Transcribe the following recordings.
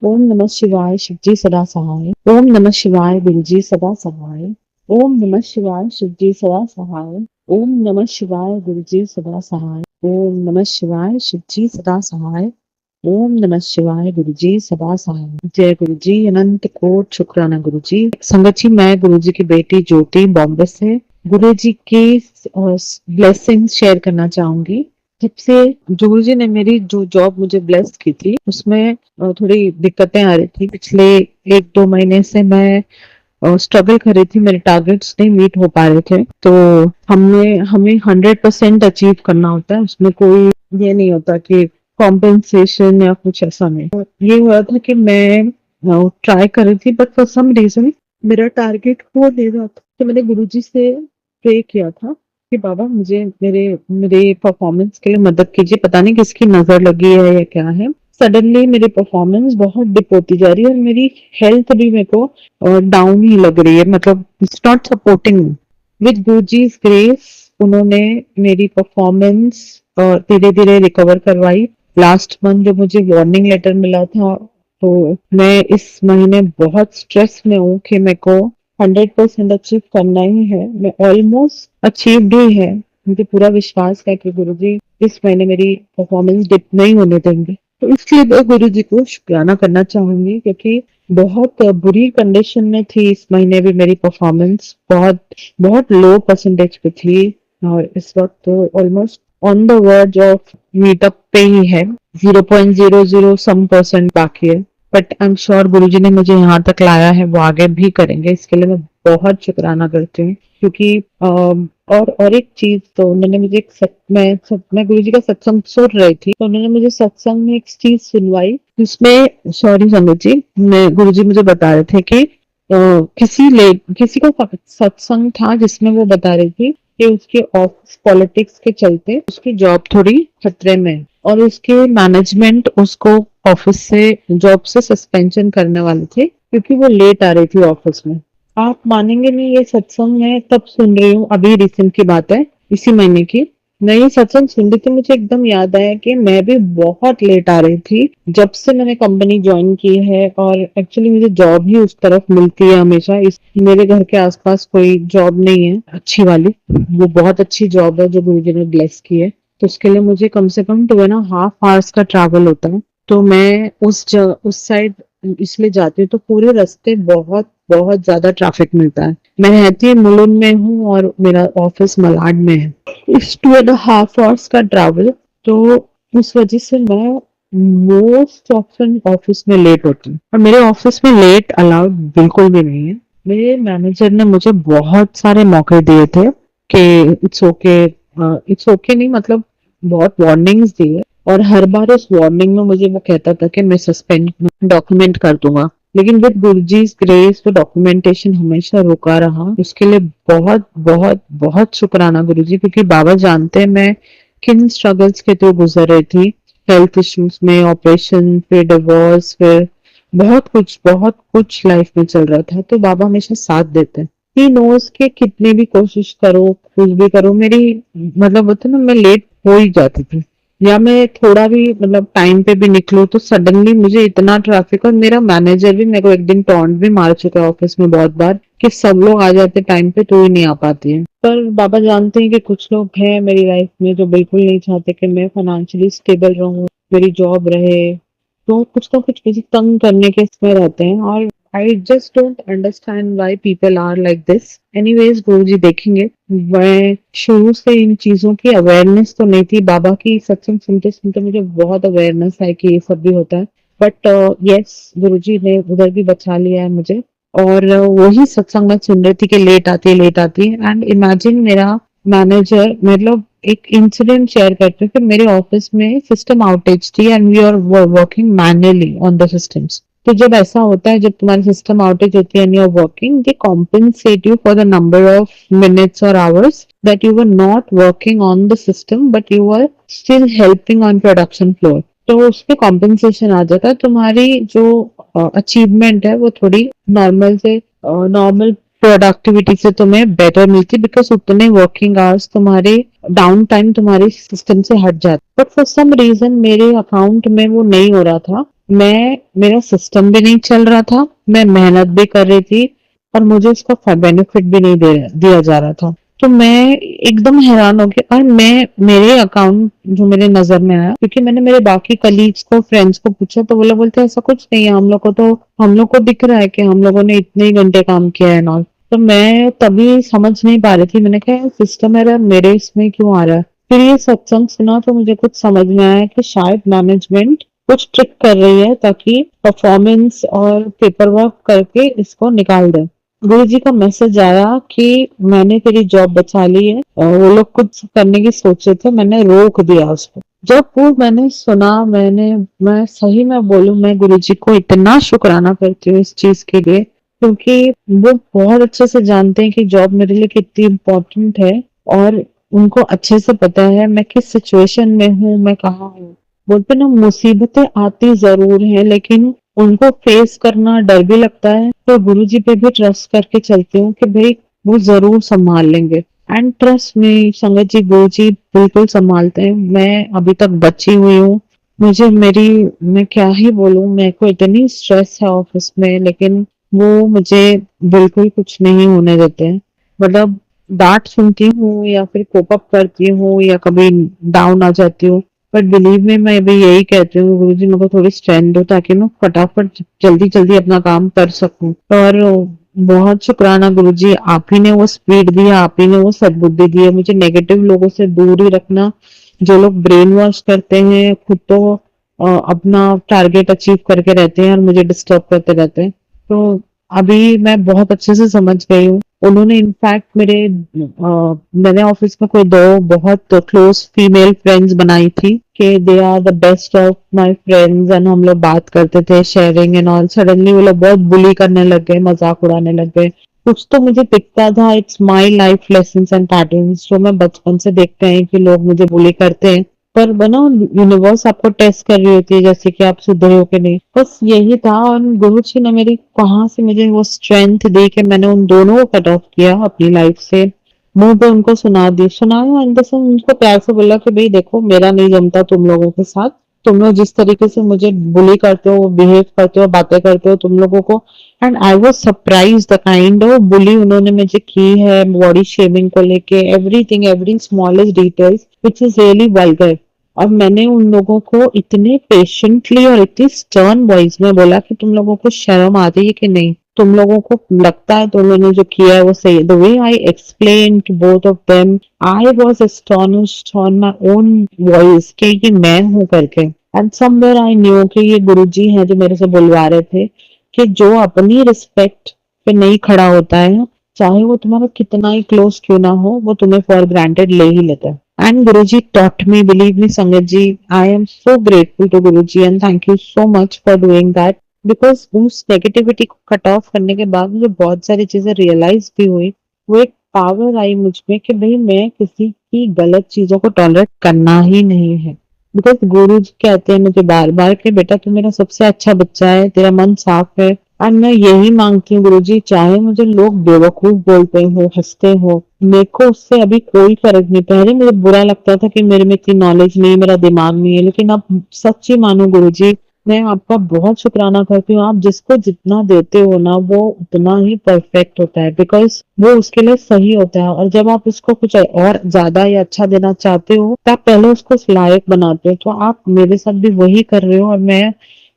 ओम नमः शिवाय शिवजी सदा सहाय। ओम नमः शिवाय गुरुजी सदा सहाय। ओम नमः शिवाय शिवजी सदा सहाय। ओम नमः शिवाय गुरुजी सदा सहाय। ओम नमः शिवाय शिवजी सदा सहाय। ओम नमः शिवाय गुरुजी सदा सहाय। जय गुरुजी, अनंत कोट शुक्राना गुरुजी। संगत जी, मैं गुरुजी की बेटी ज्योति बॉम्बे से गुरुजी की ब्लेसिंग शेयर करना चाहूंगी। जब से गुरुजी ने मेरी जो जॉब मुझे ब्लेस की थी उसमें थोड़ी दिक्कतें आ रही थी। पिछले 1-2 महीने से मैं स्ट्रगल कर रही थी, मेरे टारगेट्स नहीं मीट हो पा रहे थे। तो हमें 100% अचीव करना होता है, उसमें कोई ये नहीं होता कि कॉम्पेंसेशन या कुछ ऐसा नहीं। तो ये हुआ था कि मैं ट्राई कर रही थी बट फॉर सम रीजन मेरा टारगेट हो नहीं रहा था। तो मैंने गुरुजी से प्रे किया था कि बाबा मुझे मेरे मेरे परफॉर्मेंस के लिए मदद कीजिए। पता नहीं किसकी नजर लगी है या क्या है, सडनली मेरी परफॉर्मेंस बहुत डिप होती जा रही है और मेरी हेल्थ भी मेरे को डाउन ही लग रही है, मतलब it's not supporting. With Guruji's grace उन्होंने मेरी परफॉर्मेंस धीरे धीरे रिकवर करवाई। लास्ट मंथ जो मुझे वार्निंग लेटर मिला था, तो मैं इस महीने बहुत स्ट्रेस में हूँ कि मेरे को 100% अचीव करना ही है। मैं ऑलमोस्ट अचीव्ड ही है। मुझे पूरा विश्वास है कि गुरुजी इस महीने मेरी परफॉर्मेंस डिप नहीं होने देंगे। तो इसलिए मैं गुरुजी को शुक्राना करना चाहूंगी, क्योंकि बहुत बुरी कंडीशन में थी इस महीने भी मेरी परफॉर्मेंस, बहुत बहुत लो परसेंटेज पे थी और इस वक्त तो almost on the verge of meetup पे ही है। 0.00 सम परसेंट बाकी है, बट आई एम श्योर गुरुजी ने मुझे यहाँ तक लाया है, वो आगे भी करेंगे। इसके लिए मैं बहुत शुक्राना करती हूँ। क्योंकि और एक चीज, तो उन्होंने मुझे मैं गुरुजी का सत्संग सुन रही थी, तो उन्होंने मुझे सत्संग में एक चीज सुनवाई जिसमें, सॉरी संगत जी, मैं गुरुजी मुझे बता रहे थे कि किसी का सत्संग था जिसमें वो बता रही थी कि उसके ऑफिस पॉलिटिक्स के चलते उसकी जॉब थोड़ी खतरे में है और उसके मैनेजमेंट उसको ऑफिस से जॉब से सस्पेंशन करने वाले थे क्योंकि वो लेट आ रही थी ऑफिस में। आप मानेंगे नहीं, ये सत्संग मैं तब सुन रही हूँ, अभी रिसेंट की बात है, इसी महीने की। मैं ये सत्संग सुन रही थी, मुझे एकदम याद आया कि मैं भी बहुत लेट आ रही थी जब से मैंने कंपनी ज्वाइन की है। और एक्चुअली मुझे जॉब ही उस तरफ मिलती है हमेशा। इस मेरे घर के आसपास कोई जॉब नहीं है अच्छी वाली। वो बहुत अच्छी जॉब है जो गुरुजी ने ब्लेस की है, तो उसके लिए मुझे कम से कम 2.5 आवर्स का ट्रैवल होता है। तो मैं उस साइड इसलिए जाती हूँ, तो पूरे रास्ते बहुत बहुत ज्यादा ट्रैफिक मिलता है। मैं रहती मुलुंड में हूँ और मेरा ऑफिस मलाड में है। इस 2.5 आवर्स का ट्रैवल, तो उस वजह से मैं मोस्ट ऑफन ऑफिस में लेट होती हूँ और मेरे ऑफिस में लेट अलाउड बिल्कुल भी नहीं है। मेरे मैनेजर ने मुझे बहुत सारे मौके दिए थे कि इट्स ओके नहीं, मतलब बहुत वार्निंग्स दिए और हर बार उस वार्निंग में मुझे वो कहता था कि मैं सस्पेंड डॉक्यूमेंट कर दूंगा, लेकिन विद गुरुजी's ग्रेस वो डॉक्यूमेंटेशन हमेशा रुका रहा। उसके लिए बहुत बहुत बहुत शुक्राना गुरुजी, क्योंकि बाबा जानते हैं मैं किन स्ट्रगल्स के थ्रू गुजर रही थी। हेल्थ इश्यूज में, ऑपरेशन, फिर डिवोर्स, फिर बहुत कुछ लाइफ में चल रहा था। तो बाबा हमेशा साथ देते हैं। ही नोज के कितनी भी कोशिश करो, कुछ भी करो, मेरी मतलब होता ना, मैं लेट हो ही जाती थी, या मैं थोड़ा भी मतलब टाइम पे भी निकलूं तो सडनली मुझे इतना ट्रैफिक। और मेरा मैनेजर भी मेरे को एक दिन टॉन्ट भी मार चुका है ऑफिस में बहुत बार कि सब लोग आ जाते टाइम पे, तो ही नहीं आ पाती है। पर बाबा जानते हैं कि कुछ लोग हैं मेरी लाइफ में जो बिल्कुल नहीं चाहते कि मैं फाइनेंशियली स्टेबल रहूं, मेरी जॉब रहे, तो कुछ ना कुछ मुझे तंग करने के इसमें रहते हैं। और I just don't understand why people are like this. Anyways Guruji देखेंगे। मैं शुरू से इन चीजों की अवेयरनेस तो नहीं थी, बाबा की सत्संग सुनते सुनते मुझे बहुत अवेयरनेस है कि ये सब भी होता है। बट यस, गुरुजी ने उधर भी बचा लिया है मुझे। और वही सत्संग में सुन रही थी कि लेट आती है। एंड इमेजिन मेरा मैनेजर, मतलब एक इंसिडेंट शेयर करते हैं कि मेरे ऑफिस में सिस्टम आउटेज थी and we are working manually on the systems. तो जब ऐसा होता है, जब तुम्हारी सिस्टम आउटेज होती है and you are working, they compensate you for the number of minutes और hours that you were not working on the system but you are still helping on production floor. तो उसके compensation आ जाता है। तुम्हारी जो achievement है वो थोड़ी नॉर्मल प्रोडक्टिविटी से तुम्हें बेटर मिलती, बिकॉज उतने वर्किंग आवर्स तुम्हारे डाउन टाइम तुम्हारे सिस्टम से हट जाता। बट फॉर सम रीजन मेरे अकाउंट में वो नहीं हो रहा था। मेरा सिस्टम भी नहीं चल रहा था, मैं मेहनत भी कर रही थी और मुझे इसका बेनिफिट भी नहीं दिया जा रहा था। तो मैं एकदम हैरान हो गई और मैं मेरे अकाउंट जो मेरे नजर में आया, क्योंकि मैंने मेरे बाकी कलीग्स को फ्रेंड्स को पूछा तो वो लोग बोलते ऐसा कुछ नहीं है, हम लोग को दिख रहा है कि हम लोगों ने इतने ही घंटे काम किया है ना। तो मैं तभी समझ नहीं पा रही थी, मैंने कहा सिस्टम एरर मेरे इसमें क्यों आ रहा है। फिर ये सत्संग सुना तो मुझे कुछ समझ में आया कि शायद मैनेजमेंट कुछ ट्रिक कर रही है ताकि परफॉर्मेंस और पेपर वर्क करके इसको निकाल दे। गुरु जी का मैसेज आया कि मैंने तेरी जॉब बचा ली है, और वो लोग कुछ करने की सोच रहे थे, मैंने रोक दिया उसको। जब वो मैंने सुना, मैं सही में बोलूं, मैं गुरु जी को इतना शुक्राना करती हूँ इस चीज के लिए, क्योंकि वो बहुत अच्छे से जानते हैं कि जॉब मेरे लिए कितनी इम्पोर्टेंट है, और उनको अच्छे से पता है मैं किस सिचुएशन में हूँ, मैं कहाँ हूँ। बोलते ना, मुसीबतें आती जरूर हैं लेकिन उनको फेस करना डर भी लगता है, तो गुरु जी पे भी ट्रस्ट करके चलती हूँ कि भाई वो जरूर संभाल लेंगे। एंड ट्रस्ट में संगत जी, गुरु जी बिल्कुल संभालते हैं। मैं अभी तक बची हुई हूँ। मुझे मेरी मैं क्या ही बोलूं, मेरे को इतनी स्ट्रेस है ऑफिस में, लेकिन वो मुझे बिल्कुल कुछ नहीं होने देते हैं। मतलब डांट सुनती हूँ या फिर कोप अप करती हूँ या कभी डाउन आ जाती हूँ, बट बिलीव में मैं भी यही कहती हूँ, गुरु जी मेरे को थोड़ी स्ट्रेंथ दो ताकि मैं फटाफट जल्दी जल्दी अपना काम कर सकूं। और बहुत शुक्राना गुरु जी, आप ही ने वो स्पीड दिया, आप ही ने वो सद्बुद्धि दी है। मुझे नेगेटिव लोगों से दूर ही रखना, जो लोग ब्रेन वॉश करते हैं, खुद तो अपना टारगेट अचीव करके रहते हैं और मुझे डिस्टर्ब करते रहते हैं। तो अभी मैं बहुत अच्छे से समझ गई हूँ। उन्होंने इनफैक्ट मैंने ऑफिस में कोई दो बहुत क्लोज फीमेल फ्रेंड्स बनाई थी कि they are the best of my friends, and हम लोग बात करते थे शेयरिंग एंड ऑल। सडनली वो लोग बहुत बुली करने लग गए, मजाक उड़ाने लग गए। कुछ तो मुझे दिखता था, it's my life lessons and patterns जो मैं बचपन से देखते हैं कि लोग मुझे बुली करते हैं, पर बना यूनिवर्स आपको टेस्ट कर रही होती है जैसे कि आप सुधरे हो कि नहीं, बस यही था। और गुरु जी ने मेरी कहाँ से मुझे वो स्ट्रेंथ दी कि मैंने उन दोनों को कट ऑफ किया अपनी लाइफ से, मुंह पे उनको सुनाया एंड बस उनको प्यार से बोला कि भाई देखो, मेरा नहीं जमता तुम लोगों के साथ। तुम लोग जिस तरीके से मुझे बुली करते हो, बिहेव करते हो, बातें करते हो तुम लोगों को, and I was surprise the kind of bully उन्होंने मुझे की है, बॉडी शेमिंग को लेके, everything, every smallest details which is really vulgar. और मैंने उन लोगों को इतने पेशेंटली और इतनी स्टर्न वॉइस में बोला कि तुम लोगों को शर्म आती है कि नहीं, तुम लोगों को लगता है तुम लोगों ने जो किया है वो सही है। The way I explain to both of them, I was astonished on my own voice कि ये मैं हूं करके। एंड समवेयर आई न्यू कि ये गुरुजी हैं जो मेरे से बुलवा रहे थे कि जो अपनी रिस्पेक्ट पे नहीं खड़ा होता है, चाहे वो तुम्हारा कितना ही क्लोज क्यों ना हो, वो तुम्हें फॉर ग्रांटेड ले ही लेता है। And Guruji taught me, believe me, Sangat ji, I am so grateful to Guruji and thank you so much for doing that. Because उस नेगेटिविटी को कट ऑफ करने के बाद मुझे बहुत सारी चीजें रियलाइज भी हुई। वो एक पावर आई मुझ में कि भाई मैं किसी की गलत चीजों को टॉलरेट करना ही नहीं है। बिकॉज गुरु जी कहते हैं मुझे बार बार कि बेटा तू मेरा सबसे अच्छा बच्चा है, तेरा मन साफ है। और मैं यही मांगती हूँ गुरु जी, चाहे मुझे लोग बेवकूफ बोलते हो, हंसते हो, मेरे को उससे अभी कोई फर्क नहीं। पहले मुझे बुरा लगता था कि मेरे में इतनी नॉलेज नहीं है, मेरा दिमाग नहीं है, लेकिन अब सच्ची मानो गुरुजी, मैं आपका बहुत शुक्राना करती हूँ। आप जिसको जितना देते हो ना, वो उतना ही परफेक्ट होता है, बिकॉज वो उसके लिए सही होता है। और जब आप उसको कुछ और ज्यादा या अच्छा देना चाहते हो, तो आप पहले उसको उस लायक बनाते हो। तो आप मेरे साथ भी वही कर रहे हो और मैं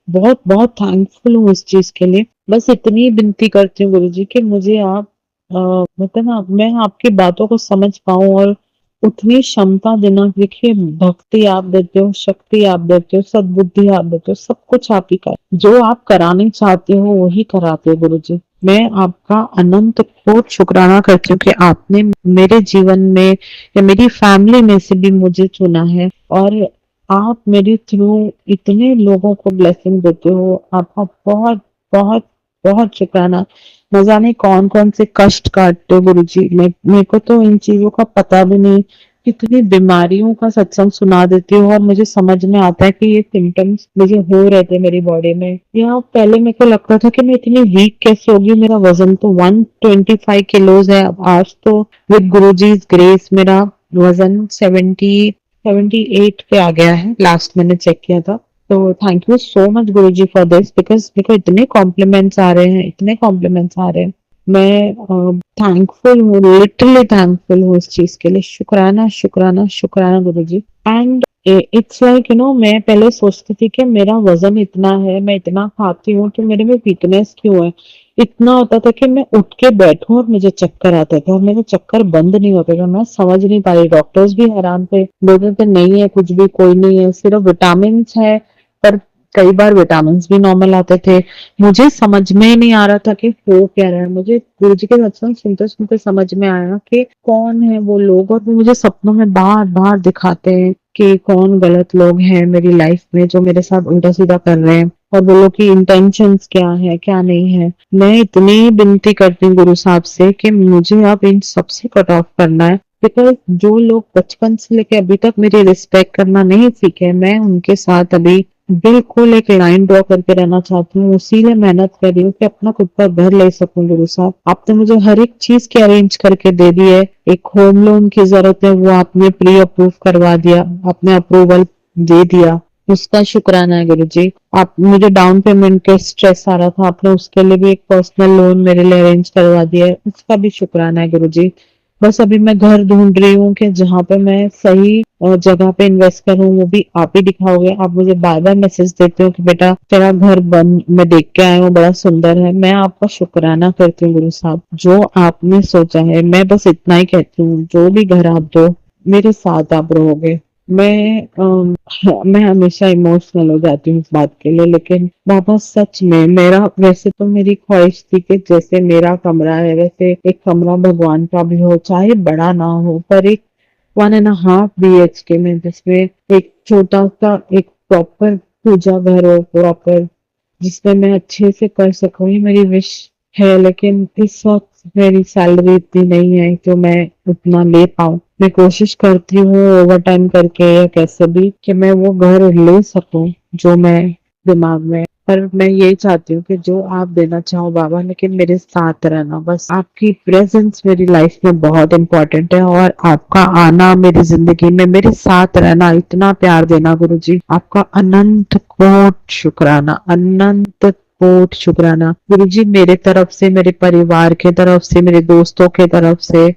बहुत बहुत थैंकफुल हूँ इस चीज के लिए। बस इतनी विनती करती हूँ गुरु जी कि मुझे आप मतलब ना, मैं आपकी बातों को समझ पाऊं और उतनी क्षमता देना। देखिए, भक्ति आप देते हो, शक्ति आप देते हो, सद्बुद्धि आप देते हो, सब कुछ आप ही का, जो आप कराने चाहते हो वही कराते हो गुरु जी। मैं आपका अनंत कोट शुक्राना करती हूँ कि आपने मेरे जीवन में या मेरी फैमिली में से भी मुझे चुना है, और आप मेरे थ्रू इतने लोगों को ब्लेसिंग देते हो। आपका बहुत बहुत बहुत शुक्राना। न जाने कौन कौन से कष्ट काटते हो गुरु जी, मेरे को तो इन चीजों का पता भी नहीं। कितनी बीमारियों का सत्संग सुना देती हो और मुझे समझ में आता है कि ये सिम्टम्स मुझे हो रहे थे मेरी बॉडी में। या पहले मेरे को लगता था कि मैं इतनी वीक कैसे होगी, मेरा वजन तो 125 किलोज है। अब आज तो विद गुरु जी ग्रेस मेरा वजन 78 पे आ गया है, लास्ट मैंने चेक किया था। तो thank you so much Guruji for this, because मेरे को इतने कॉम्प्लीमेंट्स आ रहे हैं, इतने कॉम्प्लीमेंट्स आ रहे हैं। मैं थैंकफुल हूँ, लिटरली थैंकफुल हूँ इस चीज के लिए। शुक्राना शुक्राना शुक्राना गुरुजी। एंड इट्स लाइक मैं पहले सोचती थी कि मेरा वजन इतना है, मैं इतना खाती हूँ, कि मेरे में वीकनेस क्यों है। इतना होता था कि मैं उठ के बैठूं और मुझे चक्कर आते थे, और मेरे चक्कर बंद नहीं होते थे। मैं समझ नहीं पा रही, डॉक्टर्स भी हैरान थे, बोलते थे नहीं है कुछ भी, कोई नहीं है, सिर्फ विटामिन है। पर कई बार विटामिन भी नॉर्मल आते थे। मुझे समझ में ही नहीं आ रहा था कि हो क्या रहा है। मुझे गुरुजी के सत्संग सुनते सुनते समझ में आया कि कौन है वो लोग, और वो मुझे सपनों में बार बार दिखाते हैं कि कौन गलत लोग हैं मेरी लाइफ में, जो मेरे साथ उल्टा सीधा कर रहे हैं, और वो लोग की इंटेंशंस क्या है क्या नहीं है। मैं इतनी विनती करती हूँ गुरु साहब से कि मुझे अब इन सबसे कट ऑफ करना है, बिकॉज जो लोग बचपन से लेके अभी तक मेरी रिस्पेक्ट करना नहीं सीखे, मैं उनके साथ अभी बिल्कुल एक लाइन ड्रॉ करके रहना चाहती हूँ। उसीलिए मेहनत कर रही हूँ कि अपना खुद का घर ले सकूं। गुरु साहब, आपने मुझे हर एक चीज की अरेंज करके दे दी है। एक होम लोन की जरूरत है, वो आपने प्री अप्रूव करवा दिया, आपने अप्रूवल दे दिया, उसका शुक्राना है गुरु जी। आप मुझे डाउन पेमेंट के स्ट्रेस आ रहा था, आपने उसके लिए भी एक पर्सनल लोन मेरे लिए अरेंज करवा दिया है, उसका भी शुक्राना है गुरु जी। बस अभी मैं घर ढूंढ रही हूँ कि जहाँ पे मैं सही जगह पे इन्वेस्ट करूँ, वो भी आप ही दिखाओगे। आप मुझे बार बार मैसेज देते हो कि बेटा तेरा घर बन मैं देख के आया हूँ, बड़ा सुंदर है। मैं आपका शुक्राना करती हूँ गुरु साहब, जो आपने सोचा है। मैं बस इतना ही कहती हूँ, जो भी घर आप दो मेरे साथ आप रहोगे। मैं हमेशा इमोशनल हो जाती हूँ इस बात के लिए, लेकिन बाबा सच में मेरा, वैसे तो मेरी ख्वाहिश थी कि जैसे मेरा कमरा है वैसे एक कमरा भगवान का भी हो, चाहे बड़ा ना हो, पर एक 1.5 BHK में, जिसमें एक छोटा सा एक प्रॉपर पूजा घर हो, प्रॉपर, जिसमें मैं अच्छे से कर सकूं, ये मेरी विश है। लेकिन इस वक्त मेरी सैलरी इतनी नहीं है जो मैं उतना ले पाऊं। मैं कोशिश करती हूँ ओवर टाइम करके या कैसे भी कि मैं वो घर ले सकूं जो मैं दिमाग में। पर मैं ये चाहती हूँ कि जो आप देना चाहो बाबा, लेकिन मेरे साथ रहना, बस आपकी प्रेजेंस मेरी लाइफ में बहुत इंपॉर्टेंट है, और आपका आना मेरी जिंदगी में, मेरे साथ रहना, इतना प्यार देना गुरु जी, आपका अनंत कोट शुक्राना, अनंत कोट शुक्राना गुरु जी। मेरे तरफ से, मेरे परिवार के तरफ से, मेरे दोस्तों के तरफ से,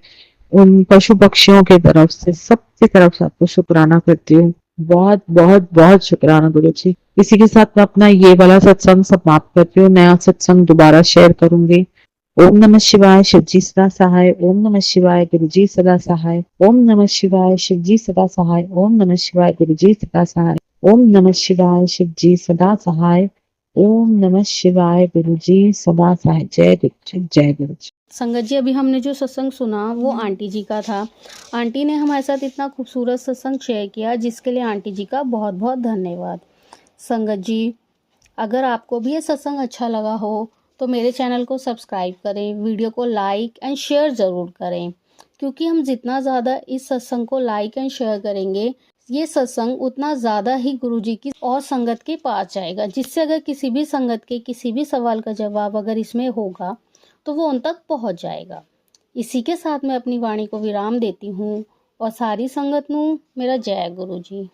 उन पशु पक्षियों की तरफ से, सबकी तरफ से आपको शुक्राना करती हूँ। बहुत बहुत बहुत शुक्राना गुरु जी। इसी के साथ मैं अपना ये वाला सत्संग समाप्त करती हूँ, नया सत्संग दोबारा शेयर करूंगी। ओम नमः शिवाय, शिव जी सदा सहाय। ओम नमः शिवाय, गुरु जी सदा सहाय। ओम नमः शिवाय, शिव जी सदा सहाय। ओम नमः शिवाय, गुरु जी सदा सहाय। ओम नमः शिवाय, शिव जी सदा सहाय। ओम नमः शिवाय, गुरु जी सदा सहाय। जय गुरु जी, जय गुरु जी। संगत जी, अभी हमने जो सत्संग सुना वो आंटी जी का था। आंटी ने हमारे साथ इतना खूबसूरत सत्संग शेयर किया, जिसके लिए आंटी जी का बहुत बहुत धन्यवाद। संगत जी, अगर आपको भी ये सत्संग अच्छा लगा हो तो मेरे चैनल को सब्सक्राइब करें, वीडियो को लाइक एंड शेयर ज़रूर करें, क्योंकि हम जितना ज़्यादा इस सत्संग को लाइक एंड शेयर करेंगे, ये सत्संग उतना ज़्यादा ही गुरुजी की और संगत के पास जाएगा, जिससे अगर किसी भी संगत के किसी भी सवाल का जवाब अगर इसमें होगा तो वो उन तक पहुंच जाएगा। इसी के साथ मैं अपनी वाणी को विराम देती हूँ और सारी संगत नू मेरा जय गुरु जी।